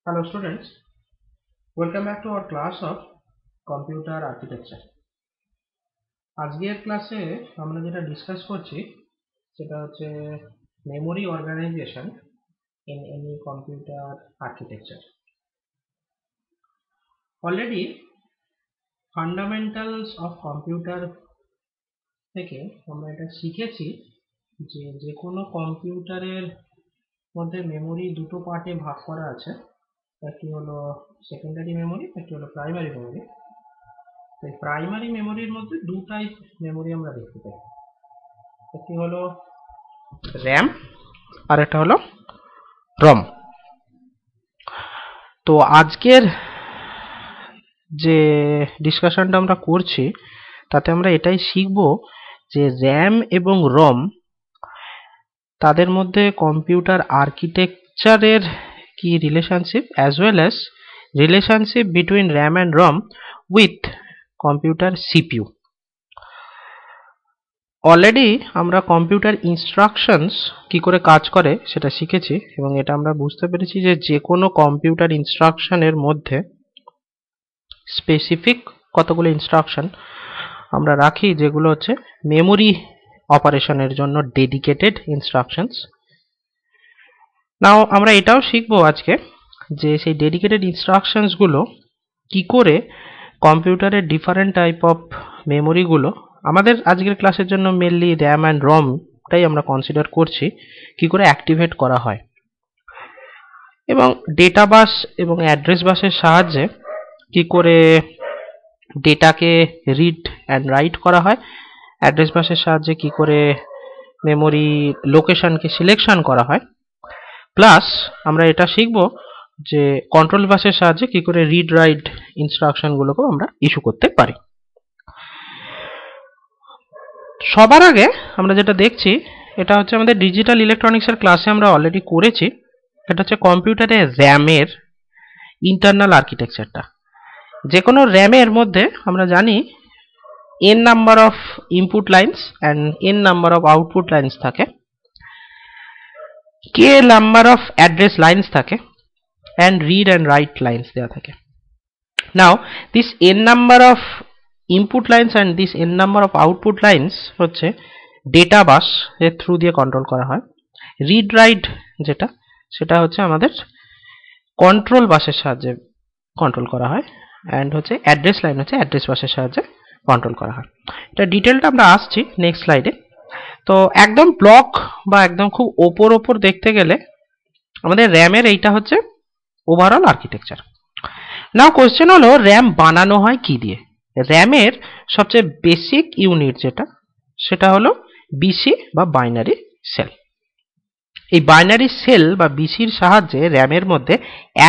Hello students, welcome back to our class of computer architecture. আজকের ক্লাসে আমরা যেটা ডিসকাস করছি সেটা হচ্ছে memory organization in any computer architecture. Already fundamentals of computer থেকে আমরা এটা শিখেছি যে যে কোনো কম্পিউটারের মধ্যে মেমোরি দুটো পার্টে ভাগ করা আছে। একটি হলো সেকেন্ডারি মেমোরি, একটি হলো প্রাইমারি মেমোরি। এই প্রাইমারি মেমোরির মধ্যে দু টাইপ মেমোরি আমরা দেখতে পাই, একটি হলো র্যাম আর একটা হলো রম। তো আজকের যে ডিসকাশনটা আমরা করছি তাতে আমরা এটাই শিখব যে র্যাম এবং রম তাদের মধ্যে কম্পিউটার আর্কিটেকচারের কি relationship, as well as relationship between RAM and ROM with computer CPU. Already আমরা কম্পিউটার ইনস্ট্রাকশনস কি করে কাজ করে সেটা শিখেছি এবং এটা আমরা বুঝতে পেরেছি যে যে কোনো কম্পিউটার ইনস্ট্রাকশনের মধ্যে স্পেসিফিক কতগুলো ইনস্ট্রাকশন আমরা রাখি যেগুলো হচ্ছে মেমোরি অপারেশনের জন্য ডেডিকেটেড ইনস্ট্রাকশনস। নাও আমরা এটাও শিখবো আজকে যে সেই ডেডিকেটেড ইনস্ট্রাকশনসগুলো কি করে কম্পিউটারের ডিফারেন্ট টাইপ অফ মেমোরিগুলো, আমাদের আজকের ক্লাসের জন্য মেনলি র্যাম অ্যান্ড রমটাই আমরা কনসিডার করছি, কি করে অ্যাক্টিভেট করা হয় এবং ডেটা বাস এবং অ্যাড্রেস বাসের সাহায্যে কি করে ডেটাকে রিড অ্যান্ড রাইট করা হয়, অ্যাড্রেস বাসের সাহায্যে কি করে মেমোরি লোকেশনকে সিলেকশন করা হয়, প্লাস আমরা এটা শিখব যে কন্ট্রোল বাসের সাহায্যে কি করে রিড রাইট ইনস্ট্রাকশনগুলোকেও আমরা ইস্যু করতে পারি। সবার আগে আমরা যেটা দেখছি এটা হচ্ছে আমাদের ডিজিটাল ইলেকট্রনিক্সের ক্লাসে আমরা অলরেডি করেছি, এটা হচ্ছে কম্পিউটারের র্যামের ইন্টারনাল আর্কিটেকচারটা। যে কোনো র্যামের মধ্যে আমরা জানি n number of input lines and n number of output lines থাকে, k number of address lines থাকে and read and write lines দেওয়া থাকে। Now this n number of input lines and this n number of output lines হচ্ছে data বাস এর through দিয়ে control করা হয়। Read write যেটা সেটা হচ্ছে আমাদের কন্ট্রোল বাসের সাহায্যে কন্ট্রোল করা হয়, অ্যান্ড হচ্ছে অ্যাড্রেস লাইন হচ্ছে অ্যাড্রেস বাসের সাহায্যে কন্ট্রোল করা হয়। এটা ডিটেলটা আমরা আসছি নেক্সট স্লাইডে। তো একদম ব্লক বা একদম খুব ওপর দেখতে গেলে আমাদের র্যামের এইটা হচ্ছে ওভারঅল আর্কিটেকচার। নাও কোশ্চেন হলো র্যাম বানানো হয় কি দিয়ে? র্যামের সবচেয়ে বেসিক ইউনিট যেটা সেটা হলো বিসি বা বাইনারি সেল। এই বাইনারি সেল বা বিসির সাহায্যে র্যামের মধ্যে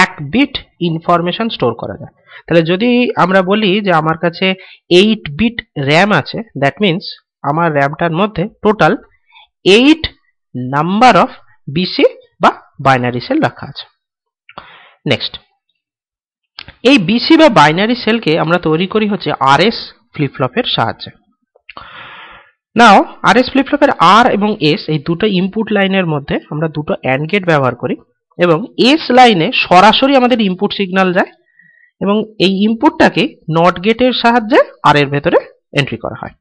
1 বিট ইনফরমেশন স্টোর করা যায়। তাহলে যদি আমরা বলি যে আমার কাছে 8 বিট র্যাম আছে, দ্যাট মিনস আমার র্যামটার মধ্যে টোটাল 8 নাম্বার অফ বিসি বা বাইনারি সেল রাখা আছে। নেক্সট, এই বিসি বা বাইনারি সেলকে আমরা তৈরি করি হচ্ছে আরএস ফ্লিপ ফ্লপের সাহায্যে। নাও আরএস ফ্লিপ ফ্লপের আর এবং এস এই দুটো ইনপুট লাইনের মধ্যে আমরা দুটো অ্যান্ড গেট ব্যবহার করি এবং এস লাইনে সরাসরি আমাদের ইনপুট সিগন্যাল যায় এবং এই ইনপুটটাকে নট গেটের সাহায্যে আর এর ভেতরে এন্ট্রি করা হয়।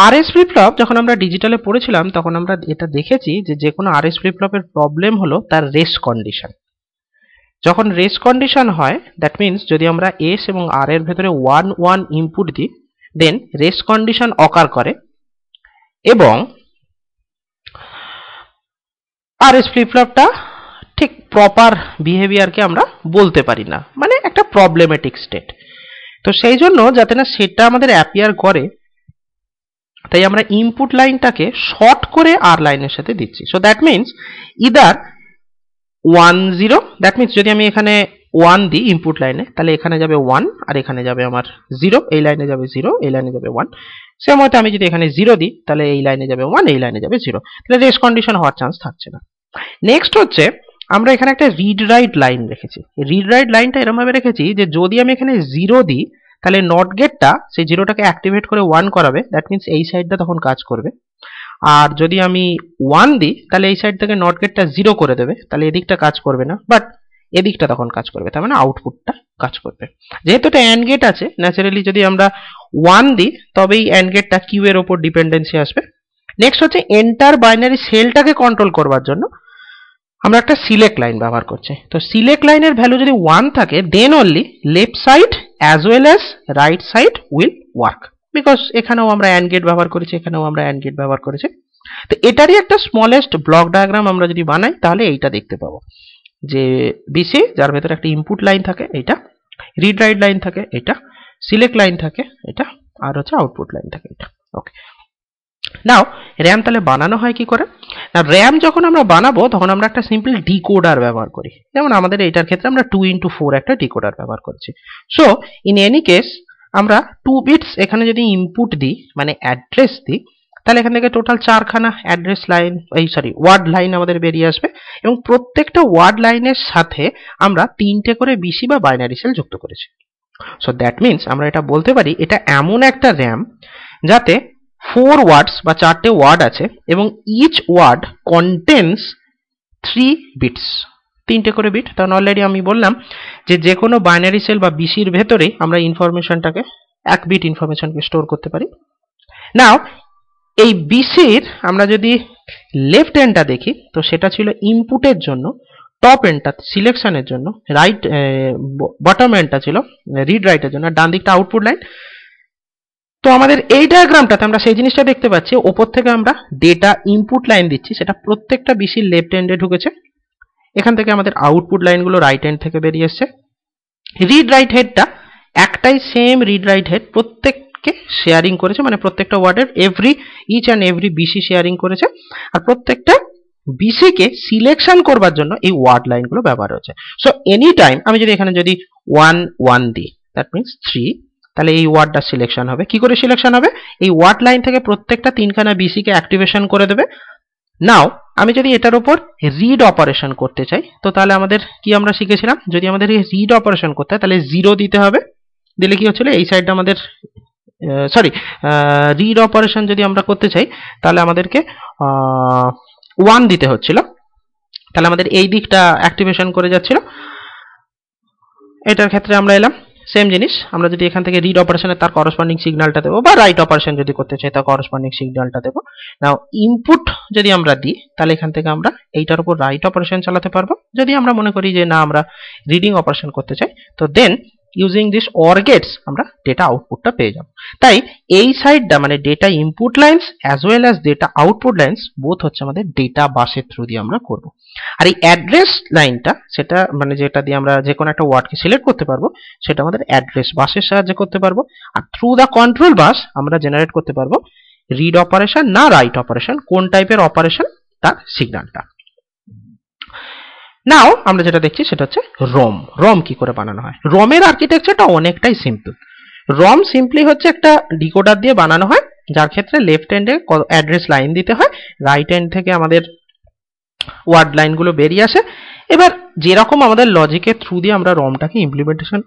আরএস ফ্লিপ ফ্লপ যখন আমরা ডিজিটালে পড়েছিলাম তখন আমরা এটা দেখেছি যে কোনো আরএস ফ্লিপ ফ্লপের প্রবলেম হলো তার রেস কন্ডিশন। যখন রেস কন্ডিশন হয় দ্যাট মিনস যদি আমরা এস এবং আর এর ভেতরে 1 ইনপুট দিই দেন রেস কন্ডিশন অকার করে এবং আরএস ফ্লিপ ফ্লপটা ঠিক প্রপার বিহেভিয়ারকে আমরা বলতে পারি না, মানে একটা প্রবলেমেটিক স্টেট। তো সেই জন্য যাতে না সেটা আমাদের অ্যাপিয়ার করে তাই আমরা ইনপুট লাইনটাকে শর্ট করে আর লাইনের সাথে দিচ্ছি। So that means either 1 0, that means যদি আমি এখানে 1 দিই ইনপুট লাইনে তাহলে এখানে যাবে 1 আর এখানে যাবে আমার 0, এই লাইনে যাবে 0, এই লাইনে যাবে 1। সেম মতো আমি যদি এখানে 0 দিই তাহলে এই লাইনে যাবে 1, এই লাইনে যাবে 0, তাহলে রেস কন্ডিশন হওয়ার চান্স থাকছে না। নেক্সট হচ্ছে আমরা এখানে একটা রিড রাইট লাইন রেখেছি। রিড রাইট লাইনটা এরকম ভাবে রেখেছি যে যদি আমি এখানে 0 দিই তাহলে নট গেটটা সেই 0টাকে অ্যাক্টিভেট করে 1 করাবে, দ্যাট মিনস এই সাইডটা তখন কাজ করবে। আর যদি আমি 1 দিই তাহলে এই সাইড থেকে নট গেটটা 0 করে দেবে, তাহলে এদিকটা কাজ করবে না। বাট এদিকটা তখন কাজ করবে, তার মানে আউটপুটটা কাজ করবে। যেহেতু এটা অ্যান্ড গেট আছে, ন্যাচারালি যদি আমরা 1 দিই তবেই অ্যান্ড গেটটা কিউ এর ওপর ডিপেন্ডেন্সি আসবে। নেক্সট হচ্ছে এন্টার বাইনারি সেলটাকে কন্ট্রোল করবার জন্য আমরা একটা সিলেক্ট লাইন ব্যবহার করছি। তো সিলেক্ট লাইনের ভ্যালু যদি 1 থাকে then only left side as well as right side will work, because এখানেও আমরা অ্যান্ড গেট ব্যবহার করেছি, এখানেও আমরা অ্যান্ড গেট ব্যবহার করেছি। তো এটারই একটা স্মলেস্ট ব্লক ডায়াগ্রাম আমরা যদি বানাই তাহলে এইটা দেখতে পাবো যে বিসি যার ভেতরে একটা ইনপুট লাইন থাকে এটা, রিড রাইট লাইন থাকে এটা, সিলেক্ট লাইন থাকে এটা, আর হচ্ছে আউটপুট লাইন থাকে এটা। ওকে, নাও র্যাম তাহলে বানানো হয় কি করে? না, র্যাম যখন আমরা বানাবো তখন আমরা একটা সিম্পল ডিকোডার ব্যবহার করি, যেমন আমাদের এইটার ক্ষেত্রে আমরা 2x4 একটা ডিকোডার ব্যবহার করছি। সো ইন এনি কেস আমরা 2 বিটস এখানে যদি ইনপুট দিই মানে অ্যাড্রেস দিই, তাহলে এখান থেকে টোটাল 4খানা অ্যাড্রেস লাইন ওয়ার্ড লাইন আমাদের বেরিয়ে আসবে, এবং প্রত্যেকটা ওয়ার্ড লাইনের সাথে আমরা 3টে করে বিসি বা বাইনারি সেল যুক্ত করেছি। সো দ্যাট মিনস আমরা এটা বলতে পারি এটা এমন একটা র্যাম যাতে 4 ওয়ার্ডস বা 4টে ওয়ার্ড আছে এবং ইচ ওয়ার্ড কন্টেন্স 3 বিটস, 3টে করে বিট। কারণ অলরেডি আমি বললাম যে কোনো বাইনারি সেল বা বিসির ভেতরেই আমরা ইনফরমেশনটাকে 1 বিট ইনফরমেশনকে স্টোর করতে পারি। নাও এই বিসির আমরা যদি লেফট এন্ডটা দেখি তো সেটা ছিল ইনপুটের জন্য, টপ এন্ডটা সিলেকশনের জন্য, রাইট বটম এন্ডটা ছিল রিড রাইটের জন্য, ডান দিকটা আউটপুট লাইন। তো আমাদের এই ডায়াগ্রামটাতে আমরা সেই জিনিসটা দেখতে পাচ্ছি, ওপর থেকে আমরা ডেটা ইনপুট লাইন দিচ্ছি, সেটা প্রত্যেকটা বিসির লেফট এন্ডে ঢুকেছে, এখান থেকে আমাদের আউটপুট লাইনগুলো রাইট এন্ড থেকে বেরিয়ে এসছে। রিড রাইট হেডটা একটাই সেম রিড রাইট হেড প্রত্যেককে শেয়ারিং করেছে, মানে প্রত্যেকটা ওয়ার্ডের each and every BC sharing করেছে, আর প্রত্যেকটা বিসিকে সিলেকশন করবার জন্য এই ওয়ার্ড লাইনগুলো ব্যবহার হচ্ছে। সো এনি টাইম আমি যদি এখানে যদি 1 দিই দ্যাট মিনস 3, তাহলে এই ওয়ার্ডটা সিলেকশন হবে। কি করে সিলেকশন হবে? এই ওয়ার্ড লাইন থেকে প্রত্যেকটা 3খানা বিসিকে অ্যাক্টিভেশন করে দেবে। নাও আমি যদি এটার উপর রিড অপারেশন করতে চাই তো তাহলে আমাদের কি আমরা শিখেছিলাম, যদি আমাদের এই রিড অপারেশন করতে হয় তাহলে 0 দিতে হবে, দিলে কি হচ্ছিল এই সাইডটা আমাদের রিড অপারেশন যদি আমরা করতে চাই তাহলে আমাদেরকে 1 দিতে হচ্ছিল, তাহলে আমাদের এই দিকটা অ্যাক্টিভেশন করে যাচ্ছিল। এটার ক্ষেত্রে আমরা এলাম সেম জিনিস, আমরা যদি এখান থেকে রিড অপারেশনে তার করসপন্ডিং সিগন্যালটা দেবো, বা রাইট অপারেশন যদি করতে চাই তার করসপন্ডিং সিগন্যালটা দেবো। নাও ইনপুট যদি আমরা দিই তাহলে এখান থেকে আমরা এইটার উপর রাইট অপারেশন চালাতে পারবো। যদি আমরা মনে করি যে না আমরা রিডিং অপারেশন করতে চাই তো then using this or gates আমরা ডেটা আউটপুটটা পেয়ে যাব। তাই এই সাইডটা মানে data input lines as well as data output lines both হচ্ছে আমাদের ডেটা বাসের থ্রু দিয়ে আমরা করব। আর এই অ্যাড্রেস লাইনটা সেটা মানে যেটা দিয়ে আমরা যে কোনো একটা ওয়ার্ডকে সিলেক্ট করতে পারবো সেটা আমাদের অ্যাড্রেস বাসের সাহায্যে করতে পারবো। আর থ্রু দ্য কন্ট্রোল বাস আমরা জেনারেট করতে পারবো রিড অপারেশন না রাইট অপারেশন, কোন টাইপের অপারেশন তার সিগন্যালটা। নাও আমরা যেটা দেখছি সেটা হচ্ছে রম। রম কি করে বানানো হয়? রমের আর্কিটেকচারটা অনেকটাই সিম্পল। রম সিম্পলি হচ্ছে একটা ডিকোডার দিয়ে বানানো হয়, যার ক্ষেত্রে লেফট এন্ডে অ্যাড্রেস লাইন দিতে হয়, রাইট এন্ড থেকে আমাদের ওয়ার্ড লাইনগুলো বেরিয়ে আসে। এবার যেরকম আমাদের লজিকের থ্রু দিয়ে আমরা রমটাকে ইমপ্লিমেন্টেশন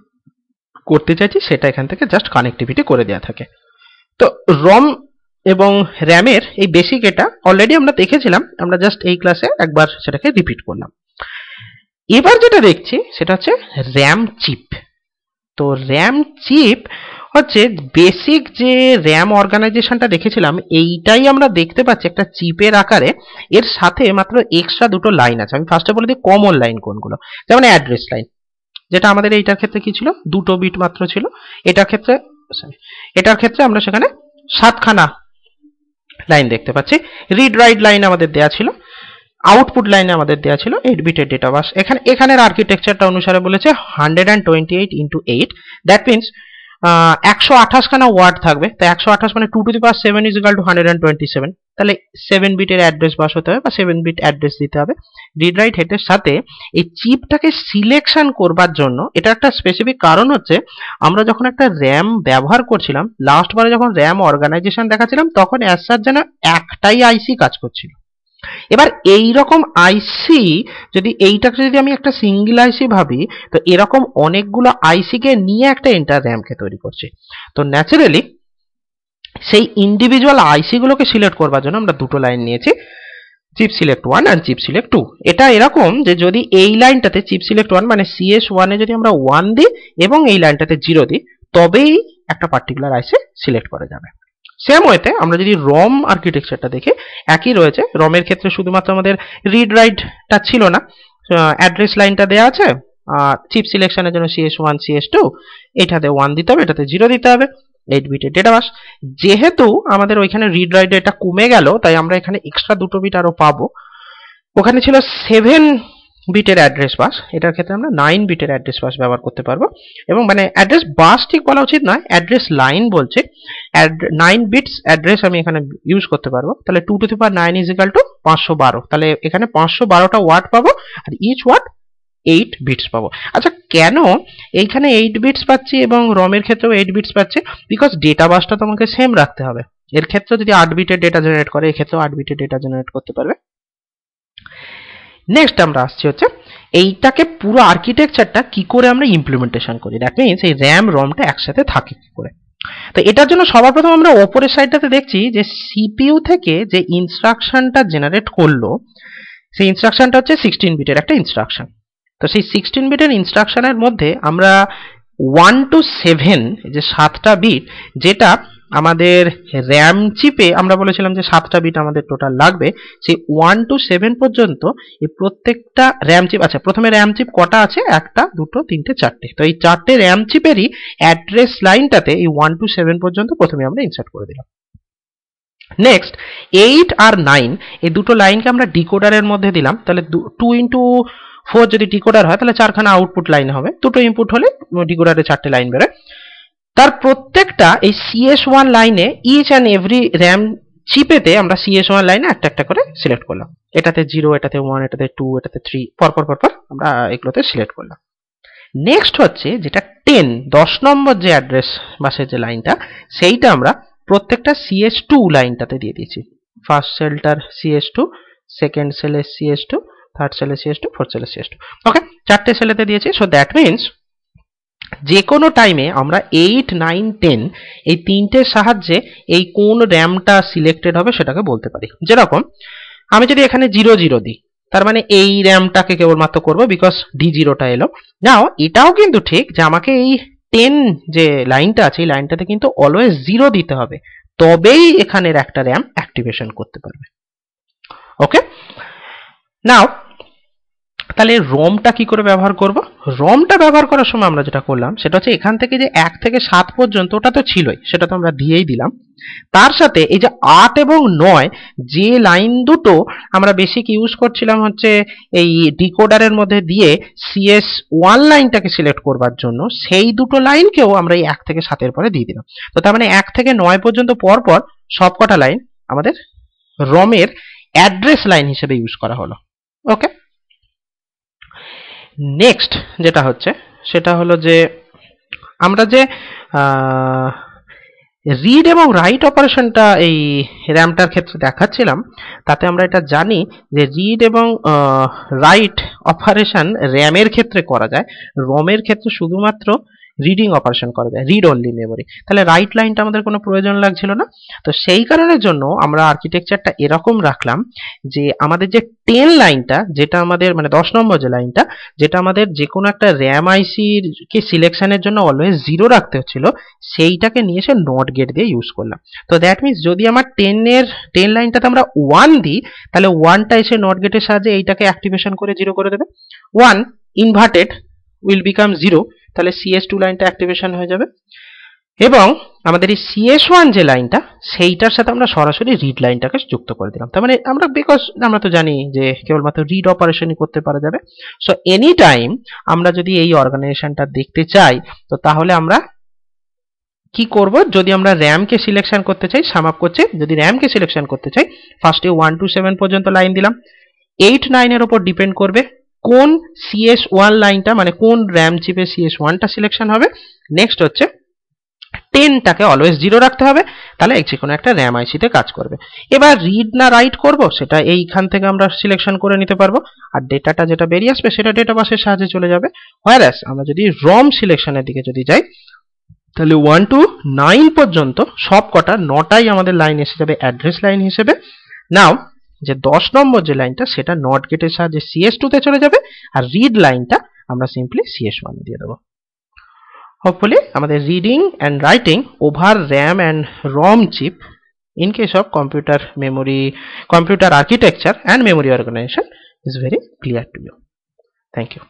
করতে চাইছি সেটা এখান থেকে জাস্ট কানেক্টিভিটি করে দেওয়া থাকে। তো রম এবং র্যামের এই বেসিক এটা অলরেডি আমরা দেখেছিলাম, আমরা জাস্ট এই ক্লাসে একবার সেটাকে রিপিট করলাম। এবার যেটা দেখছি সেটা হচ্ছে র্যাম চিপ। তো র্যাম চিপ হচ্ছে বেসিক যে র্যাম অর্গানাইজেশনটা দেখেছিলাম এইটাই আমরা দেখতে পাচ্ছি একটা চিপের আকারে, এর সাথে মাত্র এক্সট্রা 2টো লাইন আছে। আমি ফার্স্টে বলে দিই কমন লাইন কোনগুলো, যেমন অ্যাড্রেস লাইন, যেটা আমাদের এইটার ক্ষেত্রে কি ছিল 2টো বিট মাত্র ছিল, এটার ক্ষেত্রে আমরা সেখানে 7খানা লাইন দেখতে পাচ্ছি। রিড রাইট লাইন আমাদের দেয়া ছিল, আউটপুট লাইনে আমাদের দেওয়া ছিল 8 বিটের ডেটা বাস। এখানের আর্কিটেকচারটা অনুসারে বলেছে 128x8, দ্যাট মিনস 128খানা ওয়ার্ড থাকবে। তাই 128 মানে 2 to the power 7 is equal to 127, তাহলে 7 বিটের অ্যাড্রেস বাস হতে হবে বা 7 বিট অ্যাড্রেস দিতে হবে। রিড রাইট হেডের সাথে এই চিপটাকে সিলেকশন করবার জন্য এটা একটা স্পেসিফিক কারণ হচ্ছে, আমরা যখন একটা র্যাম ব্যবহার করছিলাম লাস্ট বারে যখন র্যাম অর্গানাইজেশন দেখাচ্ছিলাম তখন অ্যাজ সাচ যেন একটাই আইসি কাজ করছিল। এবার এই রকম আইসি যদি আমি একটা সিঙ্গেল আইসি ভাবি তো এরকম অনেকগুলো আইসি কে নিয়ে একটা এন্টার র্যাম কে তৈরি করছে। তো ন্যাচারালি সেই ইন্ডিভিজুয়াল আইসি গুলোকে সিলেক্ট করবার জন্য আমরা 2টো লাইন নিয়েছি। Chip select 1 and chip select 2। এটা এরকম যে যদি এই লাইনটাতে চিপ সিলেক্ট 1 মানে CS1 এ যদি আমরা 1 দিই এবং এই লাইনটাতে 0 দিই তবেই একটা পার্টিকুলার আইসি সিলেক্ট করা যাবে। সেম ওয়েতে আমরা যদি রম আর্কিটেকচারটা দেখি একই রয়েছে। রমের ক্ষেত্রে শুধুমাত্র আমাদের রিড রাইটটা ছিল না, অ্যাড্রেস লাইনটা দেওয়া আছে, চিপ সিলেকশনের জন্য CS1 CS2 এটাতে 1 দিতে হবে, এটাতে 0 দিতে হবে, 8 বিটের ডেটা বাস। যেহেতু আমাদের ওইখানে রিড রাইট এটা কমে গেল তাই আমরা এখানে এক্সট্রা 2 বিট আরো পাবো। ওখানে ছিল 7 বিটের অ্যাড্রেস বাস, এটার ক্ষেত্রে আমরা 9 বিটের অ্যাড্রেস বাস ব্যবহার করতে পারবো। এবং মানে অ্যাড্রেস বাস ঠিক বলা উচিত নয়, অ্যাড্রেস লাইন বলছে। 9 বিটস অ্যাড্রেস আমি এখানে ইউজ করতে পারবো। তাহলে 2 to the power 9 is equal to 512। তাহলে এখানে 512টা ওয়ার্ড পাবো আর ইচ ওয়ার্ড 8 বিটস পাবো। আচ্ছা কেন এইখানে 8 বিটস পাচ্ছি এবং রমের ক্ষেত্রেও 8 বিটস পাচ্ছি? বিকজ ডেটা বাসটা তোমাকে সেম রাখতে হবে। এর ক্ষেত্রে যদি 8 বিটের ডেটা জেনারেট করে এক্ষেত্রেও 8 বিটের ডেটা জেনারেট করতে পারবে। নেক্সট আমরা আসছি হচ্ছে এইটাকে পুরো আর্কিটেকচারটা কি করে আমরা ইমপ্লিমেন্টেশন করি। দ্যাট মিনস এই র্যাম রমটা একসাথে থাকে কি করে। তো এটার জন্য সবার প্রথম আমরা ওপরের সাইডটাতে দেখছি যে সিপিইউ থেকে যে ইনস্ট্রাকশনটা জেনারেট করলো সেই ইনস্ট্রাকশনটা হচ্ছে 16 বিটের একটা ইনস্ট্রাকশন। তো সেই 16 বিটের ইনস্ট্রাকশনের মধ্যে আমরা 1 to 7 যে 7টা বিট, যেটা আমাদের র্যাম চিপে আমরা বলেছিলাম যে 7টা বিট আমাদের টোটাল লাগবে, সেই 1 to 7 পর্যন্ত এই প্রত্যেকটা র্যাম চিপ, আচ্ছা প্রথমে র্যাম চিপ কটা আছে, 1টা 2টো 3টে 4টে, তো এই 4টে র্যাম চিপেরই অ্যাড্রেস লাইনটাতে এই 1 to 7 পর্যন্ত প্রথমে আমরা ইনসার্ট করে দিলাম। নেক্সট 8 আর 9 এই দুটো লাইনকে আমরা ডিকোডারের মধ্যে দিলাম। তাহলে 2 into 4 যদি ডিকোডার হয় তাহলে 4খানা আউটপুট লাইন হবে, দুটো ইনপুট হলে ডিকোডারে 4টে লাইন বেরোয়। তার প্রত্যেকটা এই CS1 লাইনে ইচ অ্যান্ড এভরি র্যাম চিপেতে আমরা CS1 লাইনে একটা একটা করে সিলেক্ট করলাম। এটাতে 0, এটাতে 1, এটাতে 2, এটাতে 3, পরপর আমরা এগুলোতে সিলেক্ট করলাম। নেক্সট হচ্ছে যেটা 10 নম্বর যে অ্যাড্রেস বাসের যে লাইনটা, সেইটা আমরা প্রত্যেকটা CS2 লাইনটাতে দিয়ে দিয়েছি। ফার্স্ট সেলটার CS2, সেকেন্ড সেলের CS2, থার্ড সেলের CS2, ফোর্থ সেলের CS2। ওকে, 4টে সেলেতে দিয়েছি। সো দ্যাট মিনস যে কোনো টাইমে আমরা 8, 9, 10 এই তিনটের সাহায্যে এই কোন র্যামটা সিলেক্টেড হবে সেটাকে বলতে পারি। যেরকম আমি যদি এখানে 0 0 দিই তার মানে এই র্যামটাকে কেবলমাত্র করবো বিকজ D0টা এলো। নাও এটাও কিন্তু ঠিক যে আমাকে এই 10 যে লাইনটা আছে এই লাইনটাতে কিন্তু অলওয়েজ 0 দিতে হবে, তবেই এখানের একটা র্যাম অ্যাক্টিভেশন করতে পারবে। ওকে, নাও তাহলে রমটা কি করে ব্যবহার করব? রমটা ব্যবহার করার সময় আমরা যেটা করলাম সেটা হচ্ছে এখান থেকে যে 1 থেকে 7 পর্যন্ত ওটা তো ছিলই, সেটা তো আমরা দিয়েই দিলাম। তার সাথে এই যে 8 এবং 9 যে লাইন দুটো আমরা বেসিক ইউজ করছিলাম হচ্ছে এই ডিকোডারের মধ্যে দিয়ে CS1 লাইনটাকে সিলেক্ট করবার জন্য, সেই দুটো লাইনকেও আমরা এই 1 থেকে 7 এর পরে দিয়ে দিলাম। তো তার মানে 1 থেকে 9 পর্যন্ত পরপর সবকটা লাইন আমাদের রমের অ্যাড্রেস লাইন হিসেবে ইউজ করা হলো। ওকে, নেক্সট যেটা হচ্ছে সেটা হলো যে আমরা যে রিড এবং রাইট অপারেশনটা এই র্যামটার ক্ষেত্রে দেখাচ্ছিলাম, তাতে আমরা এটা জানি যে রিড এবং রাইট অপারেশন র্যামের ক্ষেত্রে করা যায়, রমের ক্ষেত্রে শুধুমাত্র রিডিং অপারেশন করা যায়, রিড অনলি মেমোরি। তাহলে রাইট লাইনটা আমাদের কোনো প্রয়োজন লাগছিল না। তো সেই কারণের জন্য আমরা আর্কিটেকচারটা এরকম রাখলাম যে আমাদের যে 10 লাইনটা, যেটা আমাদের মানে 10 নম্বর যে লাইনটা, যেটা আমাদের যে কোনো একটা র্যাম আইসির কে সিলেকশনের জন্য অলওয়েজ 0 রাখতে হচ্ছিল, সেইটাকে নিয়ে এসে নট গেট দিয়ে ইউজ করলাম। তো দ্যাট মিনস যদি আমার 10 লাইনটাতে আমরা 1 দিই তাহলে 1টা এসে নট গেটের সাহায্যে এইটাকে অ্যাক্টিভেশন করে 0 করে দেবে। 1 ইনভার্টেড উইল বিকাম 0, তাহলে CS2 লাইনটা অ্যাক্টিভেশন হয়ে যাবে। এবং আমাদের এই CS1 যে লাইনটা সেইটার সাথে আমরা সরাসরি রিড লাইনটাকে যুক্ত করে দিলাম। তার মানে আমরা বিকজ আমরা তো জানি যে কেবলমাত্র রিড অপারেশনই করতে পারা যাবে। সো এনি টাইম আমরা যদি এই অর্গানাইজেশনটা দেখতে চাই তো তাহলে আমরা কি করব, যদি আমরা র্যামকে সিলেকশন করতে চাই, সাম আপ করছে, যদি র্যামকে সিলেকশন করতে চাই ফার্স্টে 1 to 7 পর্যন্ত লাইন দিলাম। 8, 9 এর উপর ডিপেন্ড করবে কোন CS1 লাইনটা মানে কোন র্যাম চিপে CS1টা সিলেকশন হবে। নেক্সট হচ্ছে 10টাকে অলওয়েজ 0 রাখতে হবে, তাহলে যে কোনো একটা র্যাম আইসিতে কাজ করবে। এবার রিড না রাইট করব সেটা এইখান থেকে আমরা সিলেকশন করে নিতে পারবো, আর ডেটাটা যেটা বেরিয়ে আসবে সেটা ডেটা বাসের সাহায্যে চলে যাবে। হোয়ারএস আমরা যদি রম সিলেকশনের দিকে যদি যাই তাহলে 1 to 9 পর্যন্ত সব কটা 9টাই আমাদের লাইন এসে যাবে অ্যাড্রেস লাইন হিসেবে। নাও যে 10 নম্বর যে লাইনটা সেটা নট গেটের সাহায্যে CS2 তে চলে যাবে, আর রিড লাইনটা আমরা সিম্পলি CS1 দিয়ে দেবো। হোপফুলি আমাদের reading and writing over RAM and ROM chip in case of computer architecture and memory organization is very clear to you. Thank you.